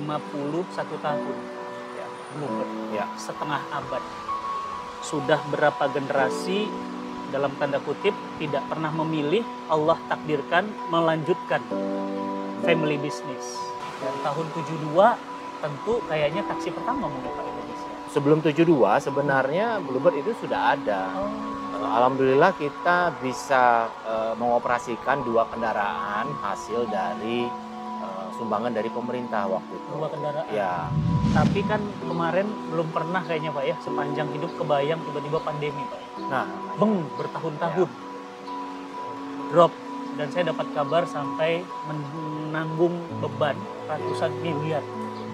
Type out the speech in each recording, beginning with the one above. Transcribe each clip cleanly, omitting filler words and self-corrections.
51 tahun. Ya, Bluebird. Ya. Setengah abad. Sudah berapa generasi dalam tanda kutip tidak pernah memilih, Allah takdirkan melanjutkan family business. Dan tahun 72 tentu kayaknya taksi pertama mungkin Pak Indonesia. Sebelum 72 sebenarnya Bluebird itu sudah ada. Alhamdulillah kita bisa mengoperasikan 2 kendaraan hasil dari sumbangan dari pemerintah waktu itu. 2 kendaraan. Ya. Tapi kan kemarin belum pernah kayaknya Pak ya, sepanjang hidup kebayang tiba-tiba pandemi Pak. Nah, bertahun-tahun. Drop. Dan saya dapat kabar sampai menanggung beban ratusan miliar.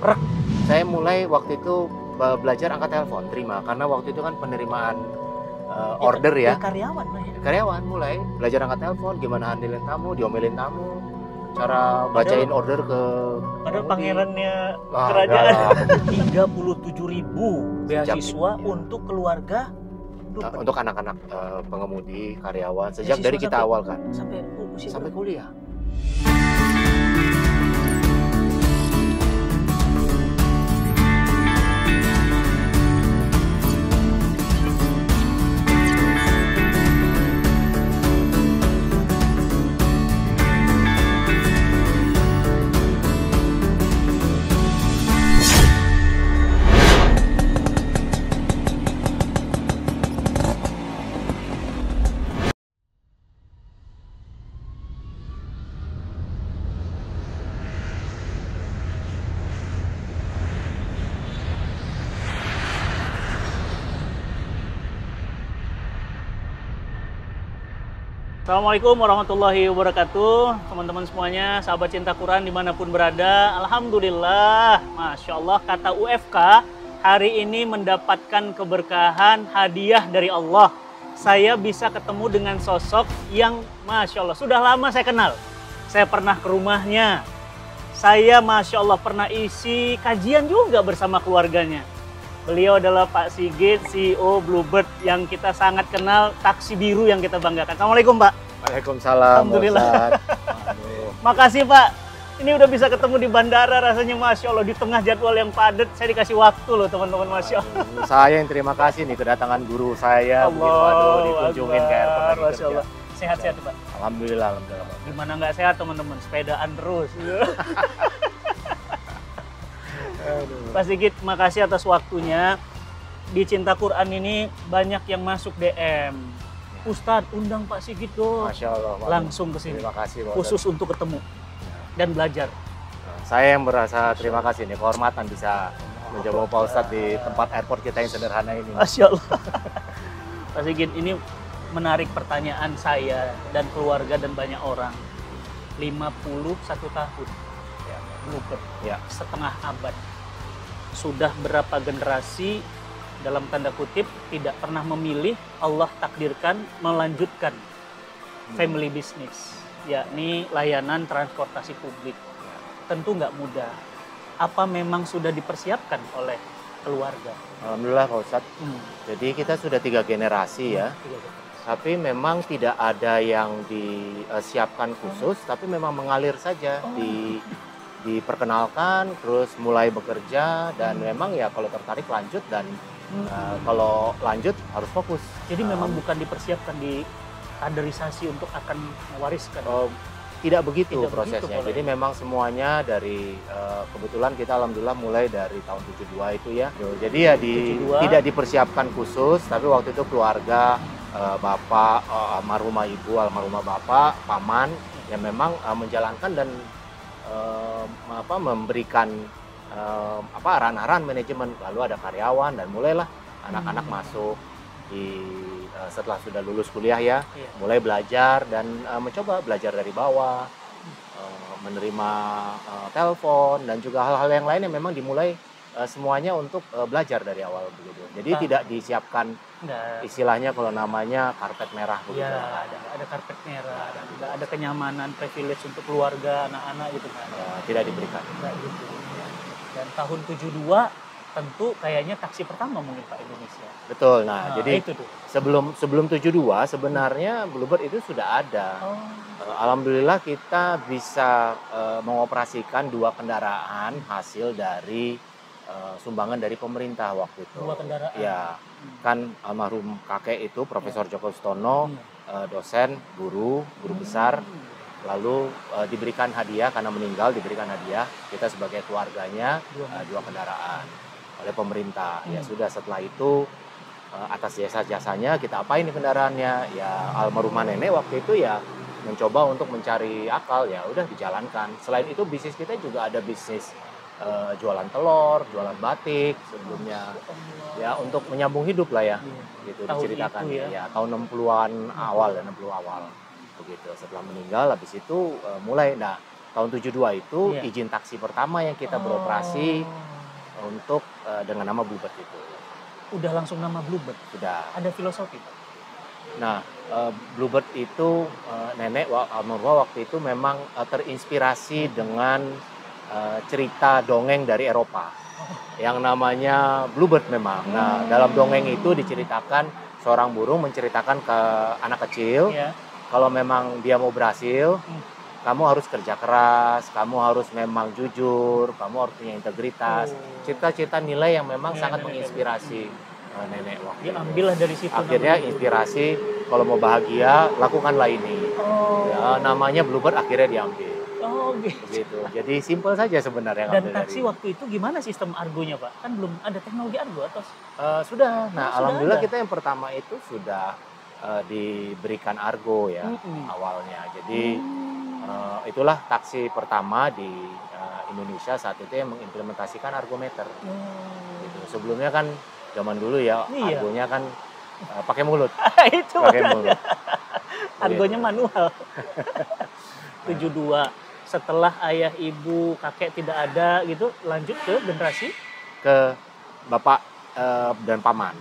Brek. Saya mulai waktu itu belajar angkat telepon, terima. Karena waktu itu kan penerimaan order ya. Karyawan Pak ya. Karyawan mulai belajar angkat telepon, gimana handlein tamu, diomelin tamu, cara bacain order ke Padahal pangerannya Wah, kerajaan. 37.000 beasiswa untuk keluarga Bluebird. untuk anak-anak pengemudi, karyawan sejak Beasiswa dari kita sampai- awal kan sampai kuliah. Assalamualaikum warahmatullahi wabarakatuh. Teman-teman semuanya, sahabat cinta Quran dimanapun berada. Alhamdulillah, Masya Allah, kata UFK, hari ini mendapatkan keberkahan hadiah dari Allah. Saya bisa ketemu dengan sosok yang Masya Allah, sudah lama saya kenal. Saya pernah ke rumahnya. Saya Masya Allah pernah isi kajian juga bersama keluarganya. Beliau adalah Pak Sigit, CEO Bluebird yang kita sangat kenal, taksi biru yang kita banggakan. Assalamualaikum Pak. Waalaikumsalam. Alhamdulillah. Makasih Pak. Ini udah bisa ketemu di bandara, rasanya Masya Allah. Di tengah jadwal yang padat, saya dikasih waktu loh teman-teman, Masya Allah. Saya yang terima kasih nih kedatangan guru saya. Dikunjungin ke airport lagi Masya kerja. Allah. Sehat-sehat Pak. Alhamdulillah, alhamdulillah. Gimana nggak sehat teman-teman, sepedaan terus. Pak Sigit, makasih atas waktunya. Di Cinta Quran ini banyak yang masuk DM. Ustadz, undang Pak Sigit dong. Masya Allah. Langsung ke sini. Terima kasih. Pak Khusus untuk ketemu dan belajar. Saya yang merasa terima kasih nih, kehormatan bisa mencoba Pak Ustadz di tempat airport kita yang sederhana ini. Masya Allah. Pak Sigit, ini menarik pertanyaan saya dan keluarga dan banyak orang. 51 tahun. Ya, Bluebird. Ya. Setengah abad. Sudah berapa generasi dalam tanda kutip tidak pernah memilih, Allah takdirkan melanjutkan family business, yakni layanan transportasi publik. Tentu nggak mudah. Apa memang sudah dipersiapkan oleh keluarga? Alhamdulillah Pak Ustadz. Jadi kita sudah 3 generasi ya. Tapi memang tidak ada yang disiapkan khusus, tapi memang mengalir saja. Diperkenalkan, terus mulai bekerja, dan memang ya kalau tertarik lanjut, dan kalau lanjut harus fokus. Jadi memang bukan dipersiapkan di kaderisasi untuk akan mewariskan. Tidak begitu Tidak prosesnya. begitu, Jadi memang semuanya dari kebetulan kita alhamdulillah mulai dari tahun 72 itu ya. Jadi ya 72. tidak dipersiapkan khusus, tapi waktu itu keluarga, bapak, almarhumah ibu, almarhumah bapak, paman yang memang menjalankan dan memberikan arahan-arahan manajemen. Lalu ada karyawan dan mulailah anak-anak masuk setelah sudah lulus kuliah ya. Iya. Mulai belajar dan mencoba belajar dari bawah, menerima telepon dan juga hal-hal yang lain yang memang dimulai semuanya untuk belajar dari awal begitu. Jadi tidak disiapkan istilahnya kalau namanya karpet merah begitu. Ya, ada karpet merah, ada kenyamanan, privilege untuk keluarga, anak-anak gitu kan. Tidak diberikan. Enggak gitu. Dan tahun 72 tentu kayaknya taksi pertama mungkin Pak Indonesia. Betul. Nah, jadi itu tuh. sebelum 72 sebenarnya Bluebird itu sudah ada. Oh. Alhamdulillah kita bisa mengoperasikan 2 kendaraan hasil dari sumbangan dari pemerintah waktu itu. 2 kendaraan. Ya, kan almarhum kakek itu Profesor Joko Sutono, dosen, guru besar, lalu diberikan hadiah karena meninggal, diberikan hadiah kita sebagai keluarganya 2 kendaraan oleh pemerintah. Ya sudah, setelah itu atas jasa-jasanya kita apain nih kendaraannya? Ya almarhumah nenek waktu itu ya mencoba untuk mencari akal, ya udah dijalankan. Selain itu bisnis kita juga ada bisnis jualan telur, jualan batik sebelumnya. Ya untuk menyambung hidup lah ya. Gitu Tahun diceritakan itu ya. Tahun 60-an awal dan 60 awal. Begitu. Setelah meninggal habis itu mulai tahun 72 itu izin taksi pertama yang kita beroperasi untuk dengan nama Bluebird itu. Udah langsung nama Bluebird? Sudah. Ada filosofi Pak? Nah, Bluebird itu nenek almarhumah waktu itu memang terinspirasi dengan cerita dongeng dari Eropa yang namanya Bluebird memang. Nah, dalam dongeng itu diceritakan seorang burung menceritakan ke anak kecil, kalau memang dia mau berhasil, kamu harus kerja keras, kamu harus memang jujur, kamu harus punya integritas. Cerita-cerita nilai yang memang sangat menginspirasi nenek waktu itu. Ambillah dari situ. Akhirnya inspirasi, kalau mau bahagia, lakukanlah ini. Ya, namanya Bluebird akhirnya diambil. Begitu. Jadi simpel saja sebenarnya. Dan taksi waktu itu gimana sistem argonya Pak? Kan belum ada teknologi argo atau? Sudah. Nah, alhamdulillah kita yang pertama itu sudah diberikan argo ya awalnya. Jadi itulah taksi pertama di Indonesia saat itu yang mengimplementasikan argometer. Gitu. Sebelumnya kan zaman dulu ya argonya kan pakai mulut. Itu pakai mulut. Argonya manual. 72 setelah ayah, ibu, kakek tidak ada gitu, lanjut ke generasi ke bapak dan paman,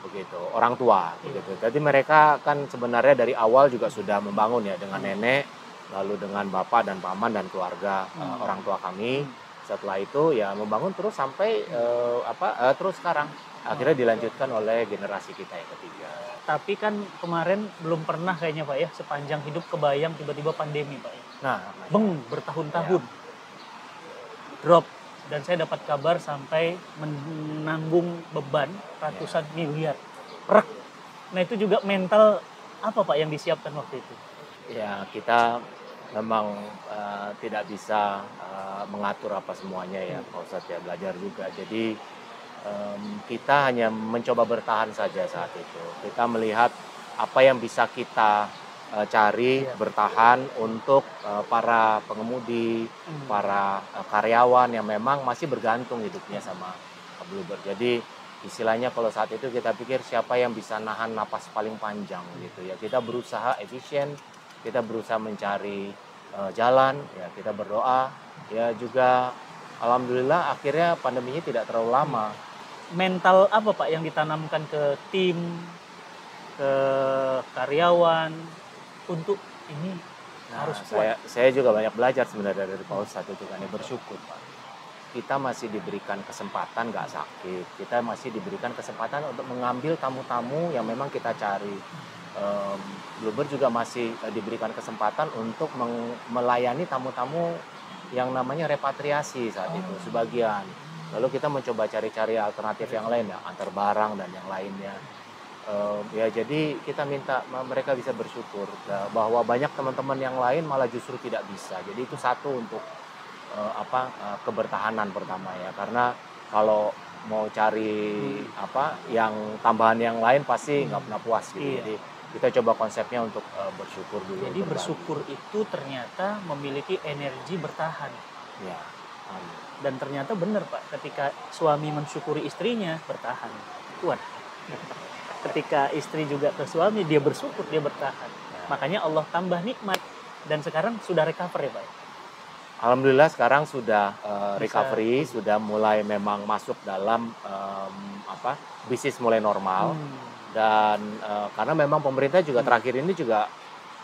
begitu, orang tua, begitu. Jadi mereka kan sebenarnya dari awal juga sudah membangun ya dengan nenek, lalu dengan bapak dan paman dan keluarga orang tua kami. Setelah itu ya membangun terus sampai terus sekarang akhirnya dilanjutkan oleh generasi kita yang ketiga. Tapi kan kemarin belum pernah kayaknya Pak ya, sepanjang hidup kebayang tiba-tiba pandemi Pak ya. Nah, bertahun-tahun drop, dan saya dapat kabar sampai menanggung beban ratusan miliar. Nah itu juga mental apa Pak yang disiapkan waktu itu? Ya kita memang tidak bisa mengatur apa semuanya ya Pak Ustadz ya, belajar juga. Jadi kita hanya mencoba bertahan saja saat itu. Kita melihat apa yang bisa kita cari, bertahan untuk para pengemudi, para karyawan yang memang masih bergantung hidupnya sama Bluebird. Jadi istilahnya kalau saat itu kita pikir siapa yang bisa nahan napas paling panjang gitu ya. Kita berusaha efisien, kita berusaha mencari jalan, ya kita berdoa, ya juga alhamdulillah akhirnya pandeminya tidak terlalu lama. Mental apa Pak yang ditanamkan ke tim, ke karyawan untuk ini harus kuat? Saya juga banyak belajar sebenarnya dari Pak Ustadz itu kan, bersyukur Pak. Kita masih diberikan kesempatan nggak sakit, kita masih diberikan kesempatan untuk mengambil tamu-tamu yang memang kita cari. Bluebird juga masih diberikan kesempatan untuk melayani tamu-tamu yang namanya repatriasi saat itu sebagian. Lalu kita mencoba cari-cari alternatif yang lain ya, antar barang dan yang lainnya. Ya jadi kita minta mereka bisa bersyukur bahwa banyak teman-teman yang lain malah justru tidak bisa. Jadi itu satu untuk kebertahanan pertama ya, karena kalau mau cari yang tambahan yang lain pasti nggak pernah puas gitu. Jadi kita coba konsepnya untuk bersyukur dulu. Jadi bersyukur itu ternyata memiliki energi bertahan. Ya. Dan ternyata benar Pak, ketika suami mensyukuri istrinya bertahan, kuat. Ketika istri juga ke suami, dia bersyukur, dia bertahan. Makanya Allah tambah nikmat, dan sekarang sudah recover ya Pak? Alhamdulillah sekarang sudah recovery, sudah mulai memang masuk dalam bisnis mulai normal. Dan karena memang pemerintah juga terakhir ini juga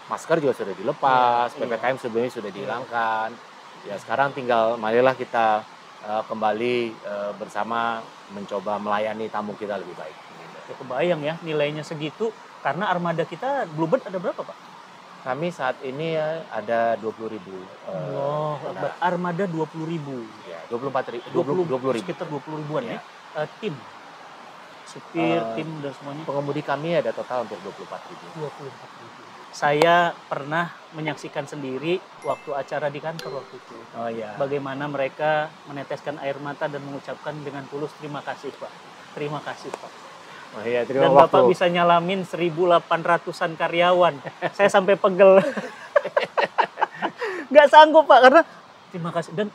masker juga sudah dilepas, PPKM sebelumnya sudah dihilangkan. Ya sekarang tinggal marilah kita kembali bersama mencoba melayani tamu kita lebih baik. Gitu. Ya, kebayang ya nilainya segitu, karena armada kita Bluebird ada berapa Pak? Kami saat ini ya ada 20.000 Wah, armada 20.000. ya, 20 ribu. Sekitar 20 ribuan Ya. ya. Tim, supir, tim dan semuanya. Pengemudi kami ada total hampir 24.000. 24.000. Saya pernah menyaksikan sendiri waktu acara di kantor waktu itu. Oh iya. Bagaimana mereka meneteskan air mata dan mengucapkan dengan tulus terima kasih Pak. Terima kasih Pak. Oh iya, terima Dan waktu. Bapak bisa nyalamin 1.800-an karyawan. Saya sampai pegel. Nggak sanggup Pak, karena terima kasih. Dan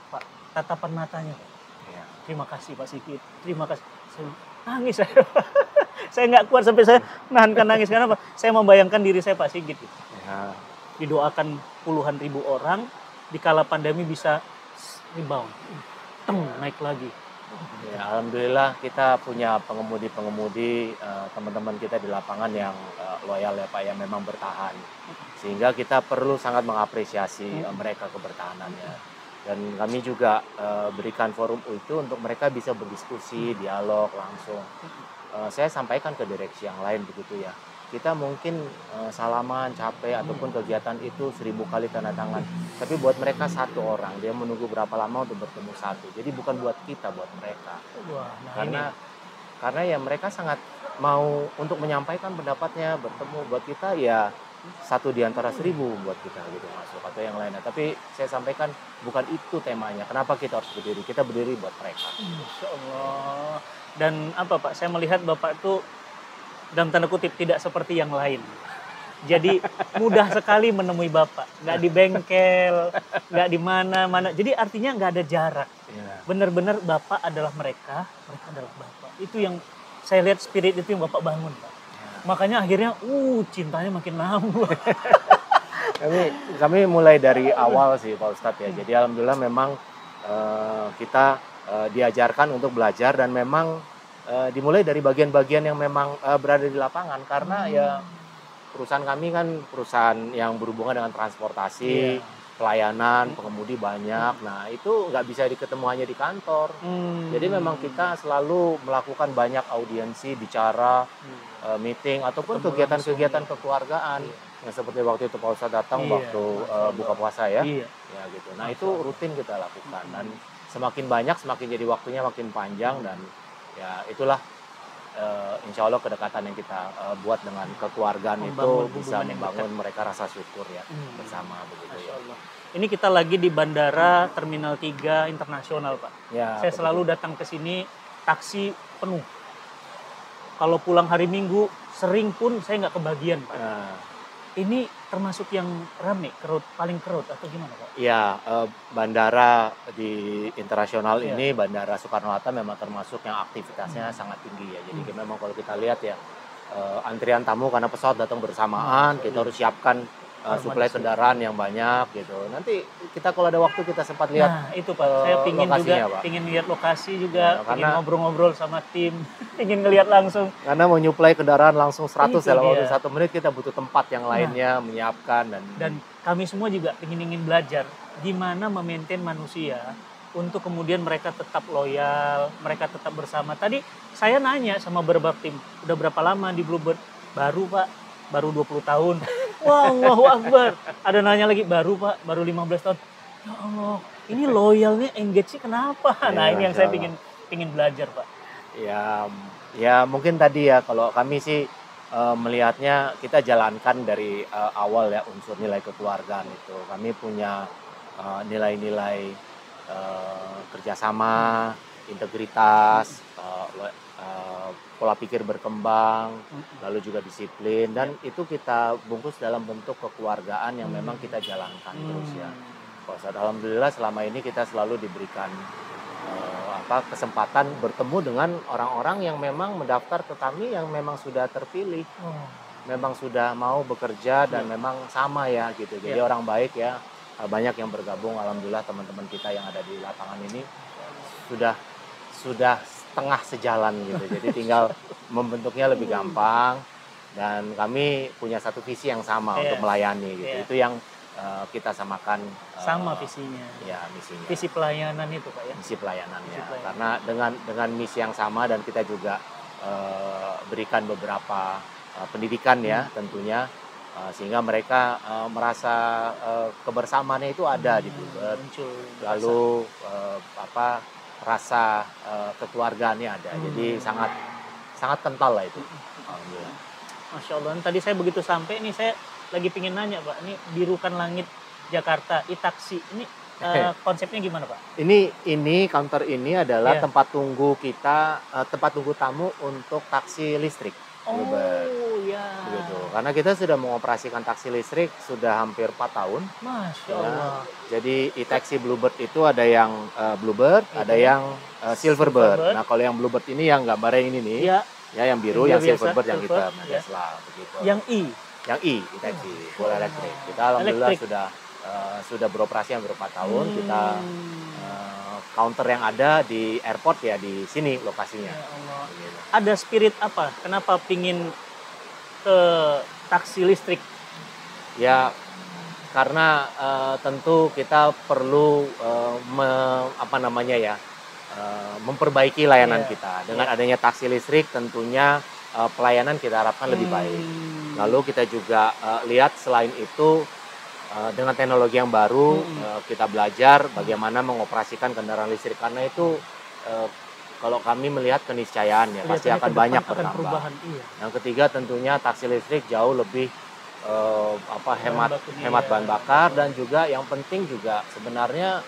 Pak, tatapan matanya Pak. Iya. Terima kasih Pak Sigit. Terima kasih. Saya nangis saya. Saya nggak kuat sampai saya nahankan nangis. Karena apa? Saya membayangkan diri saya Pak Sigit. Ya. Didoakan puluhan ribu orang, di kala pandemi bisa rebound. Naik lagi. Ya, alhamdulillah kita punya pengemudi-pengemudi teman-teman kita di lapangan yang loyal ya Pak, yang memang bertahan. Sehingga kita perlu sangat mengapresiasi mereka kebertahanannya. Dan kami juga berikan forum itu untuk mereka bisa berdiskusi, dialog langsung. Saya sampaikan ke direksi yang lain begitu ya. Kita mungkin salaman, capek, ataupun kegiatan itu 1000 kali tanda tangan. Tapi buat mereka satu orang, dia menunggu berapa lama untuk bertemu satu. Jadi bukan buat kita, buat mereka. Wah, nah Karena ya mereka sangat mau untuk menyampaikan pendapatnya, bertemu. Buat kita ya 1 di antara 1000 buat kita gitu masuk, atau yang lainnya. Tapi saya sampaikan bukan itu temanya. Kenapa kita harus berdiri? Kita berdiri buat mereka. Insya Allah. Dan apa Pak, saya melihat Bapak itu dalam tanda kutip tidak seperti yang lain. Jadi mudah sekali menemui Bapak. Nggak di bengkel, nggak di mana-mana. Jadi artinya nggak ada jarak. Ya. Benar-benar Bapak adalah mereka adalah Bapak. Itu yang saya lihat, spirit itu yang Bapak bangun Pak. Makanya akhirnya cintanya makin nambah. Kami mulai dari awal sih Pak Ustadz ya. Jadi alhamdulillah memang kita diajarkan untuk belajar, dan memang dimulai dari bagian-bagian yang memang berada di lapangan, karena ya perusahaan kami kan perusahaan yang berhubungan dengan transportasi, pelayanan, pengemudi banyak. Nah itu nggak bisa diketemu hanya di kantor. Jadi memang kita selalu melakukan banyak audiensi, bicara, meeting, ataupun kegiatan-kegiatan kekeluargaan. Yang seperti waktu itu Pak Ustadz datang waktu buka puasa ya. Ya gitu. Nah itu rutin kita lakukan, dan semakin banyak semakin jadi waktunya makin panjang, dan ya itulah insya Allah kedekatan yang kita buat dengan kekeluargaan itu bisa membangun mereka rasa syukur ya bersama begitu ya. Ini kita lagi di Bandara Terminal 3 Internasional Pak. Ya, saya selalu datang ke sini, taksi penuh. Kalau pulang hari Minggu sering pun saya nggak kebagian Pak. Ini termasuk yang rame, paling kerut atau gimana Pak? Ya, bandara di internasional ini, Bandara Soekarno-Hatta memang termasuk yang aktivitasnya sangat tinggi ya. Jadi memang kalau kita lihat ya, antrian tamu karena pesawat datang bersamaan, kita harus siapkan suplai kendaraan yang banyak gitu. Nanti kita kalau ada waktu kita sempat lihat. Nah itu Pak, saya pingin juga, Pak. pingin lihat lokasi juga, pingin ngobrol-ngobrol sama tim, pingin ngelihat langsung. Karena menyuplai kendaraan langsung 100 dalam waktu 1 menit, kita butuh tempat yang lainnya, menyiapkan. Dan kami semua juga ingin belajar gimana memaintain manusia untuk kemudian mereka tetap loyal, mereka tetap bersama. Tadi saya nanya sama beberapa tim, udah berapa lama di Bluebird? Baru Pak, baru 20 tahun. Wah, Allahu Akbar. Ada nanya lagi, baru Pak, baru 15 tahun. Ya Allah, ini loyalnya, engage-nya kenapa? Nah ini yang saya pingin belajar Pak. Ya mungkin tadi ya, kalau kami sih melihatnya kita jalankan dari awal ya unsur nilai kekeluargaan itu. Kami punya nilai-nilai kerjasama, integritas, pola pikir berkembang, lalu juga disiplin, dan itu kita bungkus dalam bentuk kekeluargaan yang memang kita jalankan terus ya. Alhamdulillah selama ini kita selalu diberikan kesempatan bertemu dengan orang-orang yang memang mendaftar ke kami, yang memang sudah terpilih, memang sudah mau bekerja, dan memang sama ya gitu. Jadi orang baik ya, banyak yang bergabung. Alhamdulillah teman-teman kita yang ada di lapangan ini sudah setengah sejalan gitu. Jadi tinggal membentuknya lebih gampang, dan kami punya satu visi yang sama untuk melayani gitu. Itu yang kita samakan Sama visinya. ya misinya. Visi pelayanan itu Pak ya. Misi pelayanannya. Misi pelayanan. Karena dengan misi yang sama dan kita juga berikan beberapa pendidikan ya tentunya sehingga mereka merasa kebersamaannya itu ada di Bluebird. Muncul Lalu rasa kekeluargaannya ada. Jadi sangat kental lah itu. Alhamdulillah. Masya Allah. Tadi saya begitu sampai nih saya lagi pingin nanya Pak. Ini Birukan Langit Jakarta e-taksi ini konsepnya gimana Pak? Ini counter ini adalah Iya. tempat tunggu kita, tempat tunggu tamu untuk taksi listrik. Bluebird. Oh ya. Begitu. Karena kita sudah mengoperasikan taksi listrik sudah hampir 4 tahun. Masya Ya. Allah. Jadi e-taxi Bluebird itu ada yang Bluebird, Itu. ada yang Silverbird. Silverbird. Nah, kalau yang Bluebird ini yang gambarnya ini nih, Ya. ya yang biru, Yang yang biasa, Silverbird yang Silver, hitam, ya. Tesla begitu. Yang I. Yang e-taxi, full elektrik. Kita alhamdulillah Elektrik. sudah beroperasi hampir 4 tahun. Kita Hmm. counter yang ada di airport ya di sini lokasinya. Ya Allah. Begitu. Ada spirit apa? Kenapa pingin ke taksi listrik? Ya karena tentu kita perlu memperbaiki layanan Iya. kita. Dengan adanya taksi listrik tentunya pelayanan kita harapkan lebih baik. Lalu kita juga lihat selain itu dengan teknologi yang baru kita belajar bagaimana mengoperasikan kendaraan listrik karena itu kalau kami melihat keniscayaan ya pasti Kelihatannya akan ke depan banyak akan bertambah. perubahan, iya. Yang ketiga tentunya taksi listrik jauh lebih hemat bahan bakar dan juga yang penting juga sebenarnya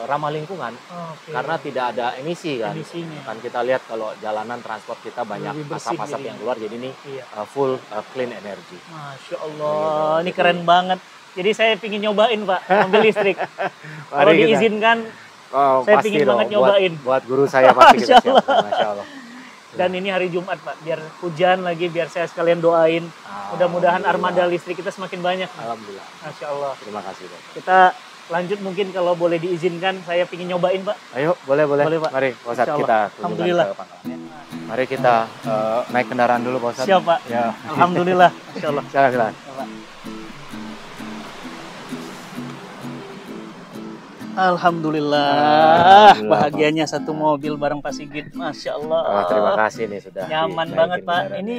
ramah lingkungan Oke. karena tidak ada emisi kan. Emisinya. Kan kita lihat kalau jalanan transport kita banyak Lebih bersih asap-asap jadi. yang keluar jadi ini Iya. full clean energy. Masya Allah, Begitu. ini keren banget. Jadi saya pingin nyobain Pak, mobil listrik. Kalau Mari kita- diizinkan, Oh, saya pasti pingin dong. banget nyobain. Buat guru saya pasti kita Masya Allah. siapkan, Masya Allah. Dan ini hari Jumat Pak, biar hujan lagi, biar saya sekalian doain. Mudah-mudahan armada listrik kita semakin banyak. Alhamdulillah. Masya Allah. Terima kasih Pak. Kita lanjut mungkin kalau boleh diizinkan, saya pingin nyobain Pak. Ayo, boleh. Boleh, Pak. Mari, Pak Ustadz, Insya Allah. kita kunjungan Alhamdulillah. ke pangkalannya. Mari kita naik kendaraan dulu, Pak Ustadz. Siap Pak. Ya. Alhamdulillah. Masya Allah. Silakan. Alhamdulillah. Alhamdulillah, Bahagianya satu mobil bareng Pak Sigit. Masya Allah. Oh, terima kasih nih sudah. Nyaman dinaikin banget Pak. kendaraannya. Ini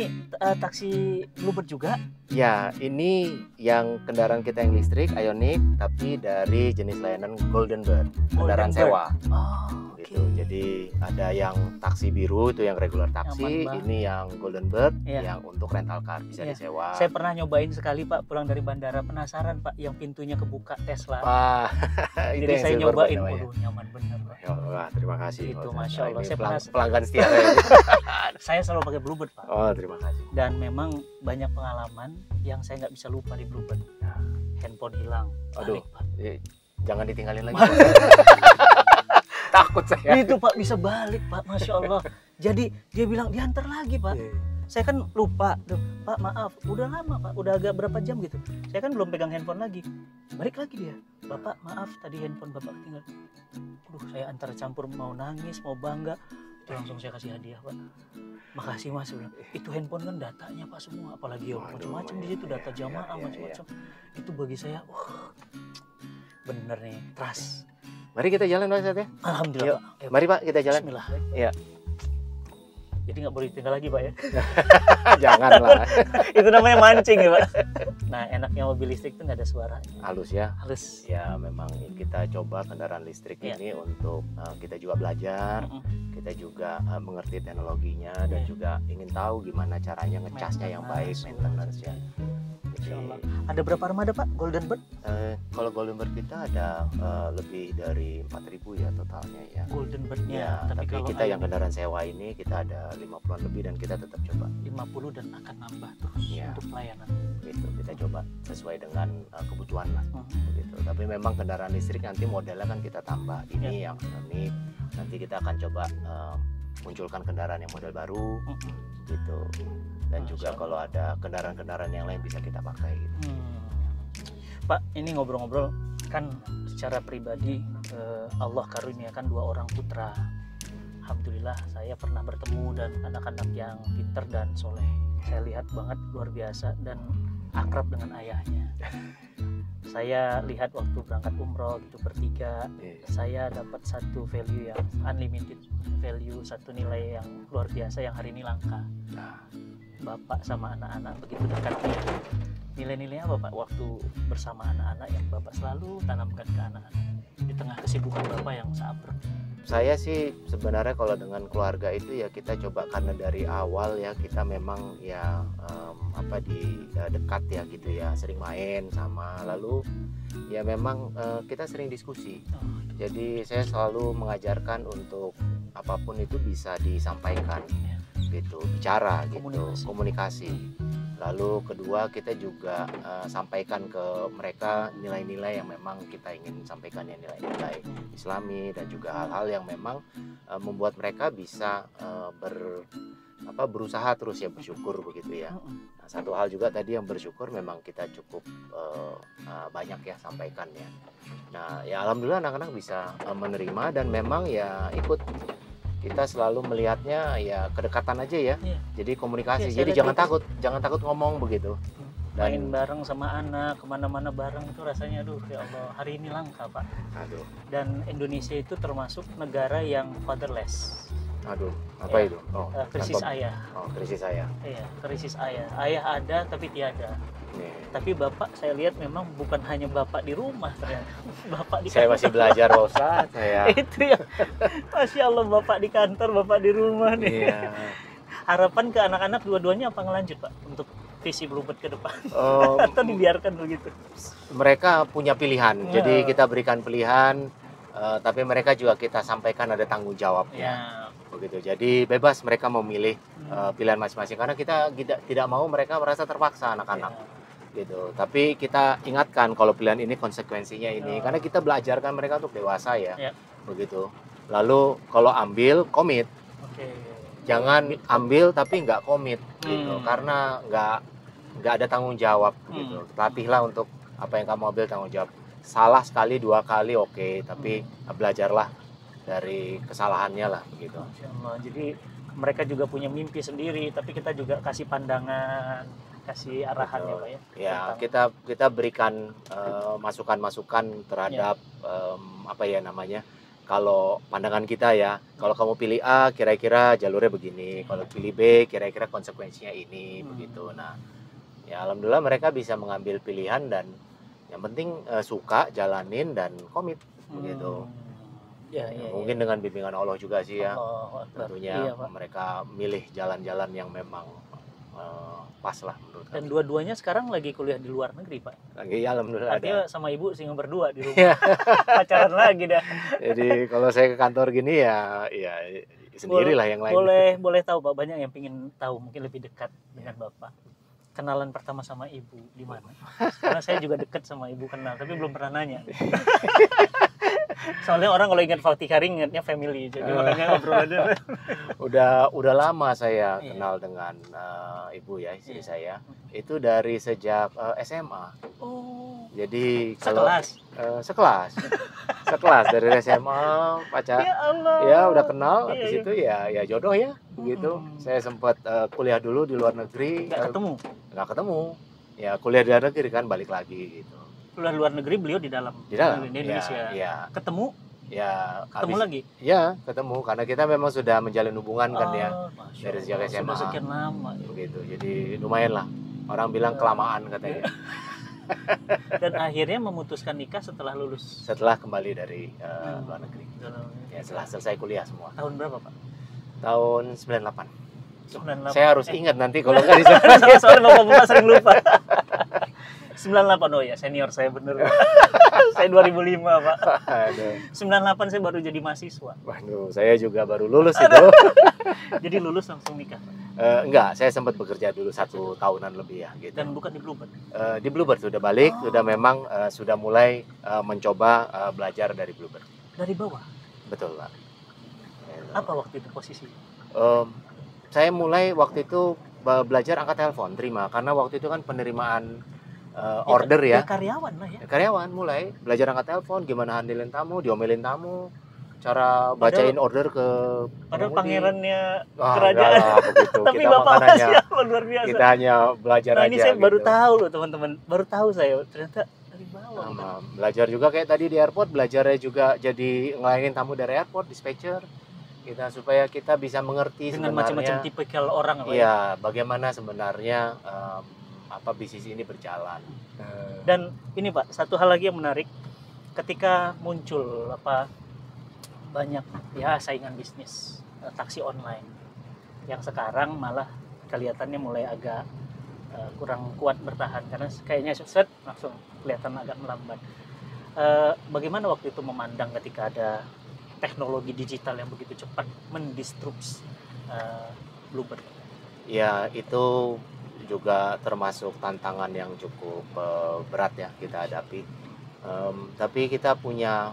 taksi Bluebird juga? Ya, ini yang kendaraan kita yang listrik, Ioniq, tapi dari jenis layanan Golden Bird, kendaraan Golden Bird. sewa. Oh, Gitu. Jadi ada yang taksi biru itu yang regular taksi, Nyaman banget. ini yang Golden Bird Iya. yang untuk rental car bisa Iya. disewa. Saya pernah nyobain sekali Pak, pulang dari bandara, penasaran Pak, yang pintunya kebuka Tesla. Wah, itu Jadi yang saya Silverbird nyobain, namanya. waduh nyaman bener Pak. Ya Allah, terima kasih. Itu, Pak Ustadz. Masya Allah. Ini Saya pernah- pelanggan setia saya. Saya selalu pakai Bluebird Pak. Oh, terima kasih. Dan memang banyak pengalaman yang saya nggak bisa lupa di Bluebird. Handphone hilang, Aduh. balik Pak. Jangan ditinggalin lagi. Pak. Takut saya. Itu Pak bisa balik Pak, Masya Allah. Jadi dia bilang diantar lagi Pak. Saya kan lupa, "Duh, Pak maaf, udah lama Pak, udah agak berapa jam gitu. Saya kan belum pegang handphone lagi. Balik lagi dia, Bapak maaf tadi handphone Bapak ketinggalan. Aduh, saya antara campur mau nangis, mau bangga. Itu langsung saya kasih hadiah Pak. Makasih Mas, bilang. Itu handphone kan datanya Pak semua, apalagi Waduh, macam-macam di situ, data jamaah iya, macam-macam. Itu bagi saya, wah, bener nih, trust. Mari kita jalan Pak Ustadz ya. Alhamdulillah Yuk, Pak. Ayo, Mari Pak kita jalan. Bismillah. Iya. Jadi nggak boleh ditinggal lagi Pak ya. Janganlah. Itu namanya mancing ya Pak. Nah enaknya mobil listrik itu nggak ada suaranya, Halus ya. halus. Ya memang kita coba kendaraan listrik Iya. ini untuk kita juga belajar, kita juga mengerti teknologinya dan Iya. juga ingin tahu gimana caranya ngecasnya yang baik, maintenance ya. Insya Jadi, Allah. Ada berapa armada Pak Golden Bird? kalau Golden Bird kita ada lebih dari 4.000 ya totalnya ya. Golden Birdnya, Ya, tapi kalau kita yang Ioniq kendaraan sewa ini kita ada 50-an lebih dan kita tetap coba 50 dan akan nambah terus Iya. untuk pelayanan. gitu. Kita coba sesuai dengan kebutuhan lah. Begitu. Tapi memang kendaraan listrik nanti modelnya kan kita tambah. Ini yang Ioniq. Nanti kita akan coba munculkan kendaraan yang model baru gitu. Dan juga kalau ada kendaraan-kendaraan yang lain bisa kita pakai gitu. Pak, ini ngobrol-ngobrol kan secara pribadi Allah karuniakan 2 orang putra. Alhamdulillah saya pernah bertemu dan anak-anak yang pinter dan soleh. saya lihat banget luar biasa dan akrab dengan ayahnya. Saya lihat waktu berangkat umroh gitu bertiga, saya dapat satu value yang unlimited value, satu nilai yang luar biasa yang hari ini langka. Bapak sama anak-anak begitu dekatnya. Nilai-nilainya apa Pak waktu bersama anak-anak yang Bapak selalu tanamkan ke anak-anak di tengah kesibukan Bapak yang sabar? Saya sih sebenarnya kalau dengan keluarga itu ya kita coba, karena dari awal ya kita memang ya dekat ya gitu ya, sering main sama, lalu ya memang kita sering diskusi. Jadi saya selalu mengajarkan untuk apapun itu bisa disampaikan gitu, bicara gitu, komunikasi. Lalu kedua, kita juga sampaikan ke mereka nilai-nilai yang memang kita ingin sampaikan, ya nilai-nilai Islami, dan juga hal-hal yang memang membuat mereka bisa berusaha terus ya, bersyukur begitu ya. Nah, satu hal juga tadi yang bersyukur memang kita cukup banyak ya sampaikan ya. Nah ya alhamdulillah anak-anak bisa menerima, dan memang ya ikut. Kita selalu melihatnya ya kedekatan aja ya. Jadi komunikasi. Jadi jangan takut ngomong begitu. Main bareng sama anak, kemana-mana bareng itu rasanya aduh ya Allah, hari ini langka Pak. Aduh. Dan Indonesia itu termasuk negara yang fatherless. Aduh, apa itu? Krisis ayah. Krisis ayah. Iya, krisis ayah. Ayah ada tapi tiada. Tapi Bapak saya lihat memang bukan hanya Bapak di rumah ternyata. Bapak di kantor. Saya masih belajar Ustaz, saya. Itu ya. Masya Allah, Bapak di kantor, Bapak di rumah nih. Iya. Harapan ke anak-anak dua-duanya apa ngelanjut Pak untuk visi Bluebird ke depan? Atau dibiarkan begitu? Mereka punya pilihan. Jadi kita berikan pilihan, tapi mereka juga kita sampaikan ada tanggung jawabnya. Begitu. Jadi bebas mereka memilih pilihan masing-masing, karena kita tidak mau mereka merasa terpaksa anak-anak. Gitu. Tapi kita ingatkan kalau pilihan ini konsekuensinya ini, karena kita belajarkan mereka untuk dewasa ya. Begitu. Lalu kalau ambil, komit. Jangan ambil tapi nggak komit gitu, karena nggak ada tanggung jawab gitu. Latihlah untuk apa yang kamu ambil tanggung jawab. Salah sekali, dua kali oke, tapi belajarlah dari kesalahannya lah begitu. Jadi mereka juga punya mimpi sendiri, tapi kita juga kasih pandangan, kasih arahan ya Pak ya. Ya, kita berikan masukan-masukan terhadap kalau pandangan kita ya, kalau kamu pilih A kira-kira jalurnya begini, kalau pilih B kira-kira konsekuensinya ini begitu. Nah, ya alhamdulillah mereka bisa mengambil pilihan, dan yang penting suka, jalanin dan komit begitu. Mungkin dengan bimbingan Allah juga sih ya. Tentunya mereka milih jalan-jalan yang memang pas lah menurut kami. Dan dua-duanya sekarang lagi kuliah di luar negeri Pak. Lagi ya alhamdulillah. Artinya sama ibu single berdua di rumah. Pacaran lagi dah. Jadi kalau saya ke kantor gini ya sendirilah yang lain. Boleh tahu Pak, banyak yang ingin tahu, mungkin lebih dekat dengan Bapak. Kenalan pertama sama ibu di mana? Karena saya juga dekat sama ibu, kenal tapi belum pernah nanya. Soalnya orang kalau ingat Fatihari ingatnya family, jadi makanya obrolannya. Udah lama saya kenal dengan ibu ya, istri saya. Itu dari sejak SMA. Jadi kalau sekelas dari SMA pacar. Ya Allah. Ya udah kenal, habis itu ya jodoh ya begitu. Saya sempat kuliah dulu di luar negeri. Nggak ketemu. Ya kuliah di luar negeri kan, balik lagi gitu. Kuliah luar negeri, beliau di dalam Indonesia. Ya. Ketemu lagi? Ya, ketemu karena kita memang sudah menjalin hubungan kan ya. Dari sejak SMA. Sudah sekian lama. Begitu. Jadi lumayan lah. Orang bilang kelamaan katanya. Dan akhirnya memutuskan nikah setelah lulus? Setelah kembali dari luar negeri. Ya, setelah selesai kuliah semua. Tahun berapa Pak? Tahun 98. 98. Saya harus ingat nanti kalau nggak disana. Soalnya bapak-bapak sering lupa. 98, oh ya senior saya bener. Saya 2005 Pak. 98 saya baru jadi mahasiswa. Waduh, saya juga baru lulus itu. Jadi lulus langsung nikah? Enggak, saya sempat bekerja dulu 1 tahunan lebih ya. Gitu. Dan bukan di Bluebird? Di Bluebird sudah balik, sudah memang sudah mulai mencoba belajar dari Bluebird. Dari bawah? Betul Pak. Apa waktu itu posisi? Saya mulai waktu itu belajar angkat telepon, terima. Karena waktu itu kan penerimaan order ya. Karyawan lah ya. Karyawan mulai belajar angkat telepon, gimana handlein tamu, diomelin tamu. cara bacain order ke Padahal pengemudi. pangerannya Wah, kerajaan. enggak lah, begitu. Tapi Kita Bapak makanannya, masih luar biasa. kita hanya belajar Nah aja ini saya baru gitu. tahu loh teman-teman, baru tahu saya ternyata dari bawah. Sama belajar juga kayak tadi di airport, belajarnya juga jadi ngelayanin tamu dari airport, dispatcher. Kita supaya kita bisa mengerti Dengan sebenarnya macam-macam tipikal orang apa ya. iya, bagaimana sebenarnya apa bisnis ini berjalan. Dan ini Pak, satu hal lagi yang menarik, ketika muncul banyak ya saingan bisnis taksi online yang sekarang malah kelihatannya mulai agak kurang kuat bertahan karena kayaknya set langsung kelihatan agak melambat. Bagaimana waktu itu memandang ketika ada teknologi digital yang begitu cepat mendisrupsi Bluebird? Ya, itu juga termasuk tantangan yang cukup berat ya kita hadapi. Tapi kita punya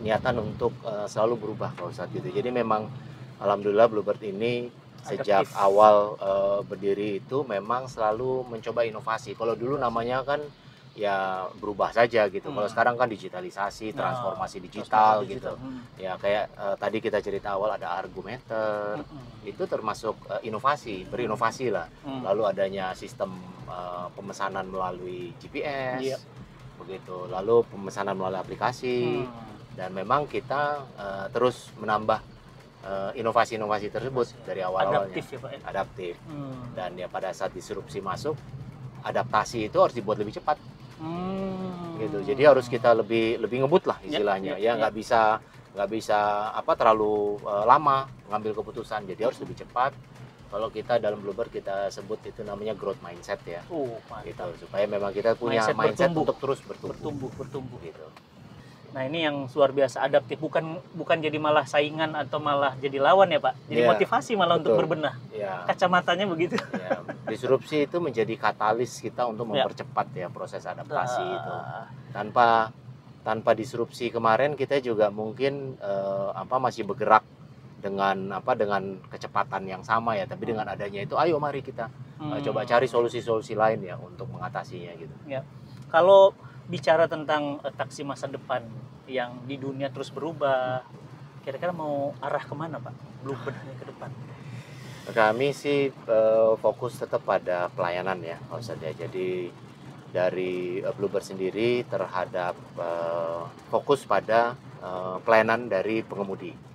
niatan untuk selalu berubah kalau saat itu. Jadi memang alhamdulillah Bluebird ini sejak Adaptif. awal berdiri itu memang selalu mencoba inovasi. Kalau dulu namanya kan ya berubah saja gitu. Kalau sekarang kan digitalisasi, transformasi digital gitu. Ya kayak tadi kita cerita awal ada Argumeter. Itu termasuk inovasi, berinovasi lah. Lalu adanya sistem pemesanan melalui GPS. Begitu, lalu pemesanan melalui aplikasi dan memang kita terus menambah inovasi-inovasi tersebut dari awal-awalnya. Adaptif ya Pak ya? Adaptif. Dan ya pada saat disrupsi masuk, adaptasi itu harus dibuat lebih cepat. Gitu. Jadi harus kita lebih ngebut lah istilahnya. Nggak bisa terlalu lama ngambil keputusan. Jadi harus lebih cepat. Kalau kita dalam Bluebird kita sebut itu namanya growth mindset ya. Gitu, supaya memang kita punya mindset untuk terus bertumbuh gitu. Nah, ini yang luar biasa adaptif, bukan jadi malah saingan atau malah jadi lawan ya, Pak. Jadi motivasi malah untuk berbenah. Kacamatanya begitu. Ya, disrupsi itu menjadi katalis kita untuk mempercepat ya proses adaptasi itu. Tanpa disrupsi kemarin kita juga mungkin masih bergerak dengan kecepatan yang sama ya, tapi dengan adanya itu ayo mari kita coba cari solusi-solusi lain ya untuk mengatasinya gitu. Ya. Kalau bicara tentang taksi masa depan yang di dunia terus berubah, kira-kira mau arah kemana Pak Bluebird-nya ke depan? Kami sih fokus tetap pada pelayanan ya kalau saja. Jadi dari Bluebird sendiri terhadap fokus pada pelayanan dari pengemudi.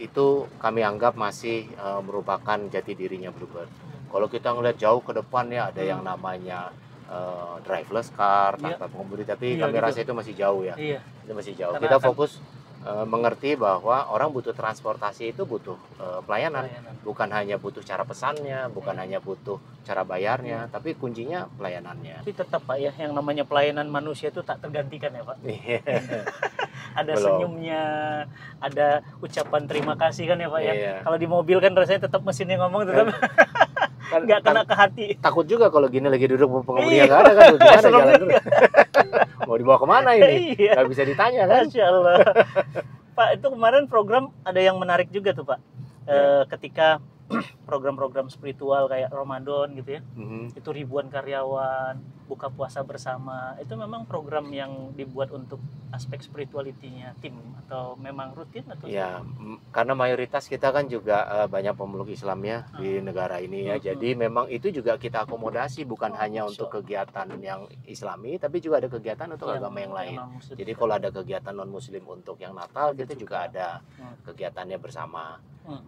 Itu kami anggap masih merupakan jati dirinya Bluebird. Kalau kita ngelihat jauh ke depan ya ada yang namanya driverless car tanpa pengemudi, tapi kami rasa itu masih jauh ya. Itu masih jauh. Karena kita fokus mengerti bahwa orang butuh transportasi itu butuh pelayanan. Bukan hanya butuh cara pesannya, bukan hanya butuh cara bayarnya, tapi kuncinya pelayanannya. Tapi tetap Pak ya, yang namanya pelayanan manusia itu tak tergantikan ya Pak. Ada senyumnya, ada ucapan terima kasih kan ya Pak ya. Kalau di mobil kan rasanya tetap mesinnya ngomong tetap nggak kena ke hati. Takut juga kalau gini lagi duduk pengemudinya nggak ada kan, gimana jalan dulu. Mau dibawa kemana ini? Nggak bisa ditanya kan? Masya Allah. Pak, itu kemarin program ada yang menarik juga tuh Pak. Ketika program-program spiritual kayak Ramadan gitu ya, itu ribuan karyawan buka puasa bersama, itu memang program yang dibuat untuk aspek spirituality-nya tim atau memang rutin atau ya karena mayoritas kita kan juga banyak pemeluk Islam ya di negara ini ya, jadi memang itu juga kita akomodasi bukan hanya untuk kegiatan yang Islami, tapi juga ada kegiatan untuk agama yang lain. Jadi kalau ada kegiatan non Muslim untuk yang Natal, kita juga ada kegiatannya bersama.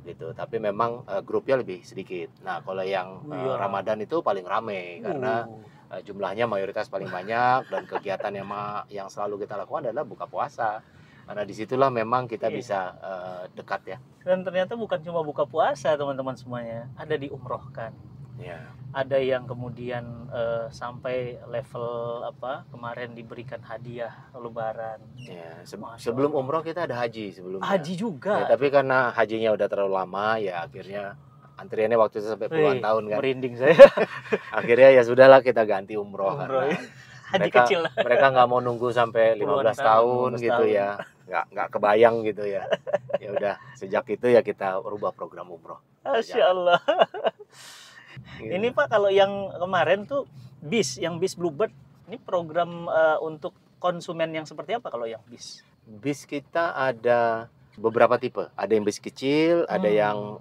Gitu, tapi memang grupnya lebih sedikit. Nah, kalau yang Ramadan itu paling ramai karena jumlahnya mayoritas paling banyak dan kegiatan yang selalu kita lakukan adalah buka puasa. Karena disitulah memang kita bisa dekat ya. Dan ternyata bukan cuma buka puasa teman-teman semuanya, ada diumrohkan. Ya. Ada yang kemudian sampai level kemarin diberikan hadiah lebaran. Ya, sebelum umroh kita ada haji sebelumnya. Haji juga. Ya, tapi karena hajinya udah terlalu lama ya akhirnya antriannya waktu itu sampai puluhan tahun kan. Merinding saya. Akhirnya ya sudahlah kita ganti umroh karena haji kecil. Mereka nggak mau nunggu sampai 15 tahun gitu ya. Nggak kebayang gitu ya. Ya udah sejak itu ya kita rubah program umroh. Masya Allah. Gitu. Ini Pak, kalau yang kemarin tuh bis Bluebird, ini program untuk konsumen yang seperti apa kalau yang bis? Bis kita ada beberapa tipe. Ada yang bis kecil, ada yang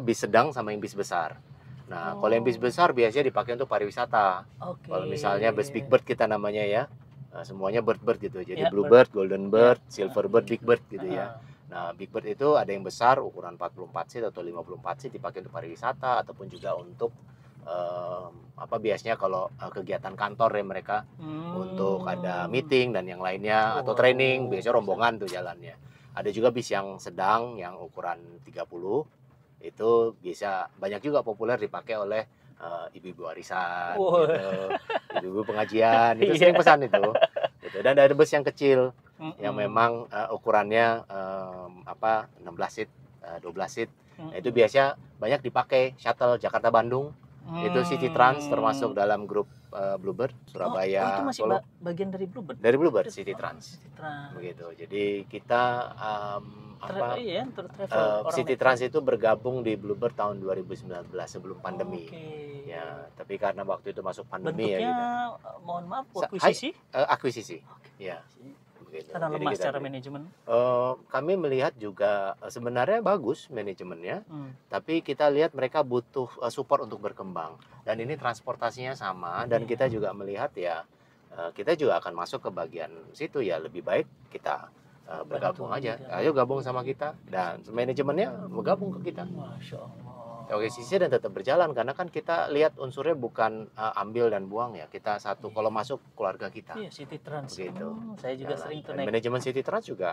bis sedang sama yang bis besar. Nah, kalau yang bis besar biasanya dipakai untuk pariwisata. Kalau misalnya bus Big Bird kita namanya ya, semuanya bird gitu. Jadi Ya, Bluebird, Golden Bird, Silver Bird, Big Bird gitu ya. Nah, Big Bird itu ada yang besar ukuran 44 seat atau 54 seat dipakai untuk pariwisata ataupun juga untuk biasanya kalau kegiatan kantor ya mereka untuk ada meeting dan yang lainnya atau training, biasanya rombongan tuh jalannya. Ada juga bis yang sedang yang ukuran 30 itu bisa banyak juga populer dipakai oleh ibu-ibu arisan, gitu, ibu-ibu pengajian, itu sering pesan itu. Gitu. Dan ada bus yang kecil yang memang ukurannya 16 seat, 12 seat. Nah, itu biasanya banyak dipakai shuttle Jakarta Bandung. Itu City Trans termasuk dalam grup Bluebird Surabaya. Itu masih bagian dari Bluebird. Dari Bluebird City Trans. Begitu. Jadi kita City Trans itu bergabung di Bluebird tahun 2019 sebelum pandemi. Ya, tapi karena waktu itu masuk pandemi. Bentuknya, ya gitu. Mohon maaf, akuisisi? Akuisisi. Ya. Begitu. Karena lemah secara manajemen. Kami melihat juga sebenarnya bagus manajemennya, tapi kita lihat mereka butuh support untuk berkembang. Dan ini transportasinya sama, dan kita juga melihat ya kita juga akan masuk ke bagian situ ya, lebih baik kita bergabung aja. Ayo gabung sama kita, dan manajemennya bergabung ke kita. Masya Allah. Oke, sisi dan tetap berjalan karena kan kita lihat unsurnya bukan ambil dan buang ya. Kita satu kalau masuk keluarga kita. Iya, City Trans. Begitu. Saya juga sering tuh naik. Manajemen City Trans juga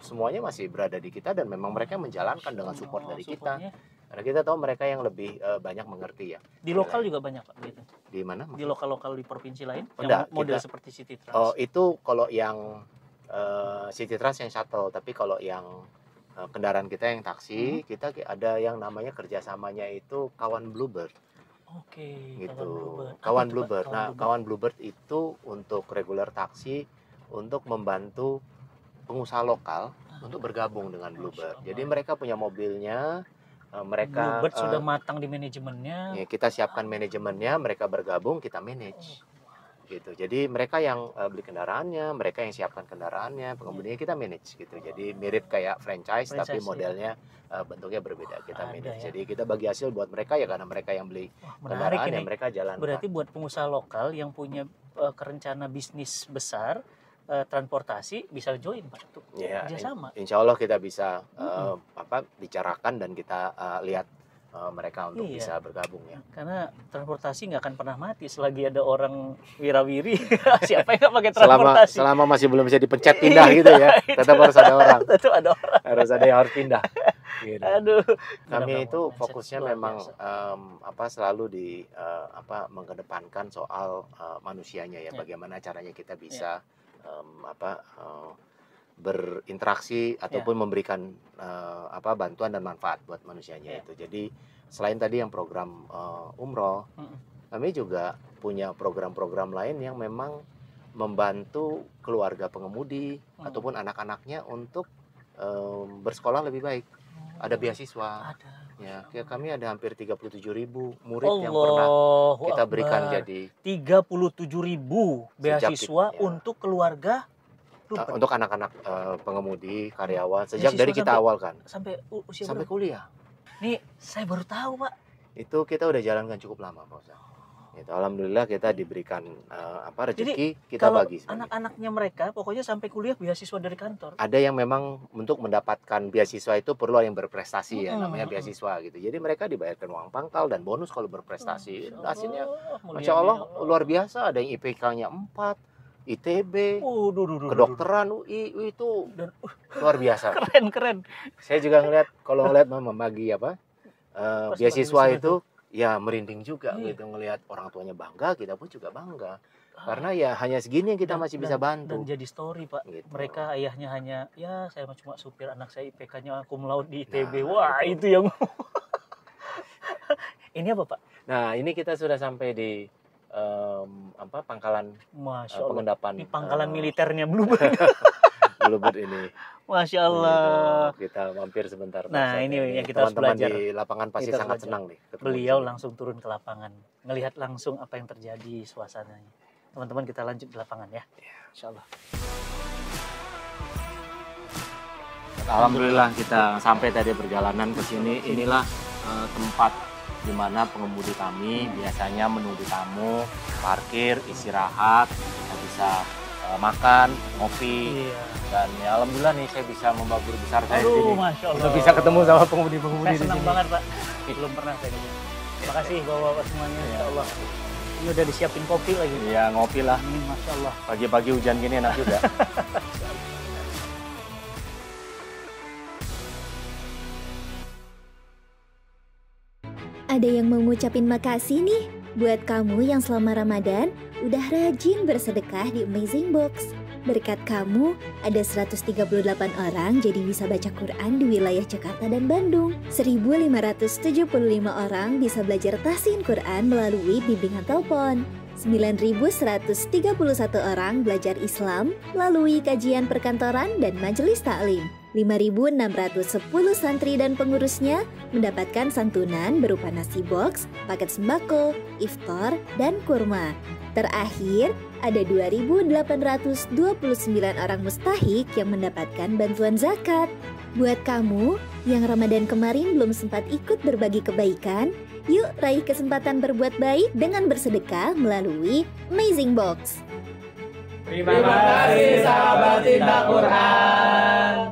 semuanya masih berada di kita dan memang mereka menjalankan dengan support dari kita. Karena kita tahu mereka yang lebih banyak mengerti ya. Di lokal juga banyak Pak gitu. Di mana? Di lokal-lokal di provinsi lain yang model seperti City Trans. Oh, itu kalau yang City Trans yang shuttle, tapi kalau yang kendaraan kita yang taksi, kita ada yang namanya kerjasamanya itu Kawan Bluebird. Oke. Gitu. Kawan Bluebird. Nah, Kawan Bluebird itu untuk reguler taksi untuk membantu pengusaha lokal untuk bergabung dengan Bluebird. Jadi mereka punya mobilnya, mereka Bluebird sudah matang di manajemennya. Ya, kita siapkan manajemennya, mereka bergabung, kita manage. Gitu. Jadi mereka yang beli kendaraannya, mereka yang siapkan kendaraannya, pengemudinya kita manage gitu. Jadi mirip kayak franchise tapi modelnya bentuknya berbeda, kita manage. Ya? Jadi kita bagi hasil buat mereka ya karena mereka yang beli kendaraan ya mereka jalan. Berarti buat pengusaha lokal yang punya rencana bisnis besar transportasi bisa join Pak tuh. Ya, kerjasama. Insya Allah kita bisa bicarakan dan kita lihat mereka untuk bisa bergabung ya. Karena transportasi nggak akan pernah mati selagi ada orang wirawiri. Siapa yang nggak pakai transportasi? Selama masih belum bisa dipencet pindah gitu ya. Tetap harus ada orang. Tetap ada orang. Harus ada yang harus pindah. Gitu. Aduh. Kami itu fokusnya memang selalu di mengedepankan soal manusianya ya. Bagaimana caranya kita bisa berinteraksi ataupun memberikan bantuan dan manfaat buat manusianya itu. Jadi selain tadi yang program umroh, kami juga punya program-program lain yang memang membantu keluarga pengemudi ataupun anak-anaknya untuk bersekolah lebih baik. Ada beasiswa. Ya, kami ada hampir 37.000 murid yang pernah kita berikan jadi 37.000 beasiswa untuk keluarga. Untuk anak-anak pengemudi, karyawan sejak dari kita awalkan sampai usia sampai kuliah. Nih, saya baru tahu, Pak. Itu kita udah jalankan cukup lama, Pak Ustaz. Itu alhamdulillah kita diberikan rezeki. Jadi, kita kalau bagi anak-anaknya mereka pokoknya sampai kuliah beasiswa dari kantor. Ada yang memang untuk mendapatkan beasiswa itu perlu yang berprestasi ya, namanya beasiswa gitu. Jadi mereka dibayarkan uang pangkal dan bonus kalau berprestasi. Hasilnya Masya Allah luar biasa. Ada yang IPK-nya 4, ITB, kedokteran, UI itu dan luar biasa. Keren. Saya juga kalau ngeliat membagi beasiswa itu ya merinding juga gitu, ngelihat orang tuanya bangga, kita pun juga bangga. Karena ya hanya segini yang kita masih bisa bantu. Dan jadi story Pak, gitu. Mereka ayahnya hanya saya cuma supir, anak saya IPK-nya cum laude di ITB. Wah itu yang ini apa Pak? Nah ini kita sudah sampai di pangkalan pengendapan. Ini pangkalan militernya Bluebird. Bluebird ini. Masya Allah. Kita mampir sebentar. Nah ini yang kita harus belajar. Teman-teman di lapangan pasti sangat senang nih. Beliau langsung turun ke lapangan, ngelihat langsung apa yang terjadi suasananya. Teman-teman kita lanjut di lapangan ya. Insya Allah. Alhamdulillah kita sampai tadi perjalanan ke sini. Inilah tempat di mana pengemudi kami biasanya menunggu tamu, parkir, istirahat, kita bisa makan, ngopi. Iya. Dan ya alhamdulillah nih saya bisa membawa guru besar saya di sini. Masya Allah. Untuk bisa ketemu sama pengemudi-pengemudi Saya di senang sini. banget Pak, belum pernah saya ini. Terima kasih bapak-bapak semuanya, Insya Allah. Ini udah disiapin kopi lagi. Iya ngopi lah. Masya Allah. Pagi-pagi hujan gini enak juga. Ada yang mau ngucapin makasih nih buat kamu yang selama Ramadan udah rajin bersedekah di Amazing Box. Berkat kamu, ada 138 orang jadi bisa baca Quran di wilayah Jakarta dan Bandung. 1.575 orang bisa belajar tahsin Quran melalui bimbingan telepon. 9.131 orang belajar Islam melalui kajian perkantoran dan majelis taklim. 5.610 santri dan pengurusnya mendapatkan santunan berupa nasi box, paket sembako, iftar, dan kurma. Terakhir, ada 2.829 orang mustahik yang mendapatkan bantuan zakat. Buat kamu yang Ramadan kemarin belum sempat ikut berbagi kebaikan, yuk raih kesempatan berbuat baik dengan bersedekah melalui Amazing Box. Terima kasih sahabat cinta Quran.